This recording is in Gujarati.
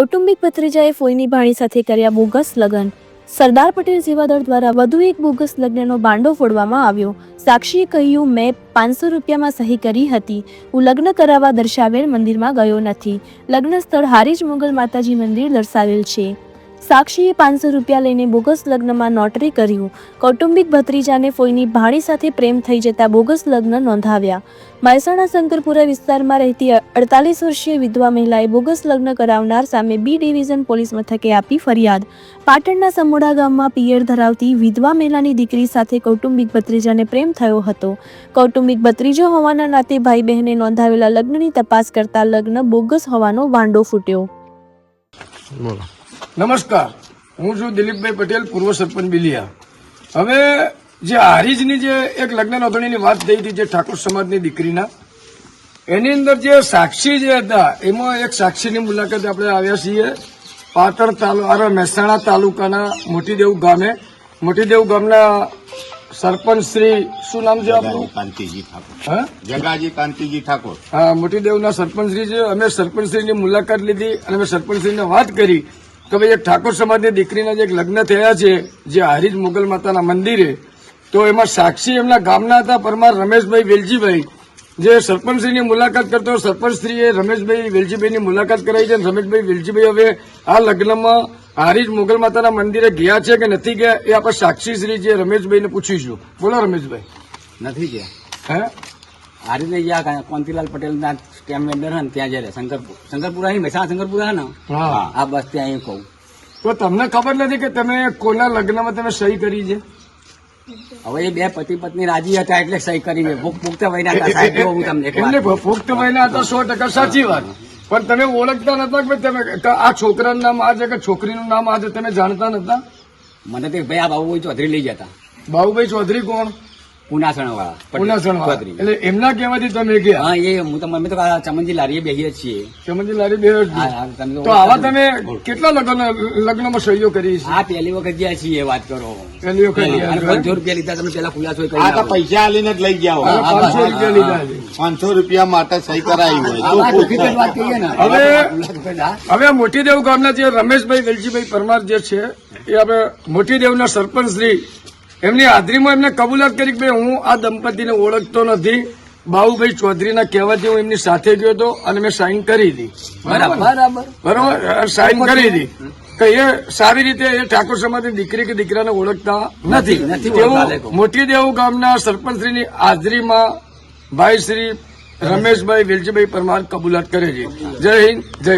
કૌટુંબિક ભત્રીજાએ ફોઈની ભાણી સાથે કર્યા બોગસ લગ્ન। સરદાર પટેલ સેવાદળ દ્વારા વધુ એક બોગસ લગ્નનો બાંડો ફોડવામાં આવ્યો। સાક્ષીએ કહ્યું, મેં 500 રૂપિયામાં સહી કરી હતી। હું લગ્ન કરાવવા દર્શાવેલ મંદિરમાં ગયો નથી। લગ્ન સ્થળ હારીજ મોગલ માતાજી મંદિર દર્શાવેલ છે। સાક્ષીએ 500 રૂપિયા લઈને બોગસ લગ્નમાં નોટરી કર્યું। કૌટુંબિક ભત્રીજાને ફોઈની ભાણી સાથે પ્રેમ થઈ જતા બોગસ લગ્ન નોંધાવ્યા। મહેસાણા શંકરપુરા વિસ્તારમાં રહેતી 48 વર્ષીય વિધવા મહિલાએ બોગસ લગ્ન કરાવનાર સામે બી ડિવિઝન પોલીસ મથકે આપી ફરિયાદ। પાટણના સમોડા ગામમાં પિયર ધરાવતી વિધવા મહિલાની દીકરી સાથે કૌટુંબિક ભત્રીજાને પ્રેમ થયો હતો। કૌટુંબિક ભત્રીજો હોવાના નાતે ભાઈ બહેને નોંધાવેલા લગ્નની તપાસ કરતા લગ્ન બોગસ હોવાનો વાંડો ફૂટ્યો। નમસ્કાર, હું છું દિલીપભાઈ પટેલ, પૂર્વ સરપંચ બિલિયા। હવે જે હારીજની જે એક લગ્ન નોંધણીની વાત થઈ હતી, જે ઠાકોર સમાજની દીકરીના, એની અંદર જે સાક્ષી જે હતા, એમાં એક સાક્ષીની મુલાકાતે આપણે આવ્યા છીએ પાટણ મહેસાણા તાલુકાના મોટીદેવ ગામે। મોટીદેવ ગામના સરપંચ શ્રી, શું નામ છે આપણું? કાંતિજી ઠાકોર, જગાજી કાંતિજી ઠાકોર। હા, મોટીદેવના સરપંચ શ્રી છે। અમે સરપંચશ્રીની મુલાકાત લીધી અને અમે સરપંચશ્રીને વાત કરી કે ભાઈ એક ઠાકોર સમાજની દીકરીના જે લગ્ન થયા છે જે હારીજ મોગલ માતાના મંદિરે, તો એમાં સાક્ષી એમના ગામના હતા પરમાર રમેશભાઈ વેલજીભાઈ, જે સરપંચશ્રીની મુલાકાત કરતો સરપંચશ્રીએ રમેશભાઈ વેલજીભાઈની મુલાકાત કરાવી છે। રમેશભાઈ વેલજીભાઈ હવે આ લગ્નમાં હારીજ મોગલ માતાના મંદિરે ગયા છે કે નથી ગયા એ આપણે સાક્ષીશ્રી જે રમેશભાઈને પૂછીશું। બોલો રમેશભાઈ। નથી ગયા? હે, હારી ને ગયા કોંતીલાલ પટેલ ના સ્ટેમ્પ વેન્ડર હે ને ત્યાં જયારે શંકરપુરા મહેસાણા શંકરપુરા હે ને, હા, આ બસ ત્યાં અહીં કહું। તો તમને ખબર નથી કે તમે કોના લગ્નમાં તમે સહી કરી છે? હવે એ બે પતિ પત્ની રાજી હતા એટલે સહી કરી। પુખ્ત વયના હતા સાહેબ, જો હું તમને એક વાત એમને કહું। પુખ્ત વયના હતા 100% સાચી વાત, પણ તમે ઓળખતા નતા કે તમે કે આ છોકરાનું નામ આ છે કે છોકરીનું નામ આ છે, તમે જાણતા નતા? મને તો ભાઈ આ બાબુભાઈ ચૌધરી લઈ જતા। બાબુભાઈ ચૌધરી કોણ? પુનાસણ વાળા પુનાસણ ચૌધરી। એટલે એમના કહેવાથી તમે ગયા? હા, એ હું તો અમે તો ચમનજી લારીએ બેસીએ છીએ। ચમનજી લારી બે જ. હા, હા, તમે તો આવા તમે કેટલા લગ્નમાં સહીઓ કરી છે? આ પહેલી વખત ગયા છીએ, વાત કરો। પહેલી વખત અને ગયા. 500 રૂપિયા લીધા, તમે પેલા ખુલાસો કરી આ તો આવો। પૈસા આલીને જ લઈ ગયા હોય। હવે 500 રૂપિયા લીધા છે। 500 રૂપિયા માટે સહી કરાવી હોય આ તો વાત હકીકત વાત કહીએ ને। હવે મોટીદેવ ગામના જે રમેશભાઈ વેલજીભાઈ પરમાર જે છે એ આપણે મોટીદેવના સરપંચ શ્રી, એમની હાજરીમાં એમને કબૂલાત કરી કે ભાઈ હું આ દંપતીને ઓળખતો નથી। બાબુભાઈ ચૌધરીના કહેવાથી હું એમની સાથે ગયો હતો અને મેં સાઇન કરી હતી। બરાબર, સાઇન કરી હતી કે એ સારી રીતે એ ઠાકોર સમાજની દીકરી કે દીકરાને ઓળખતા નથી। એવું મોટીદેવ ગામના સરપંચશ્રીની હાજરીમાં ભાઈ શ્રી રમેશભાઈ વેલજીભાઈ પરમાર કબૂલાત કરે છે। જય હિન્દ, જય ભારત।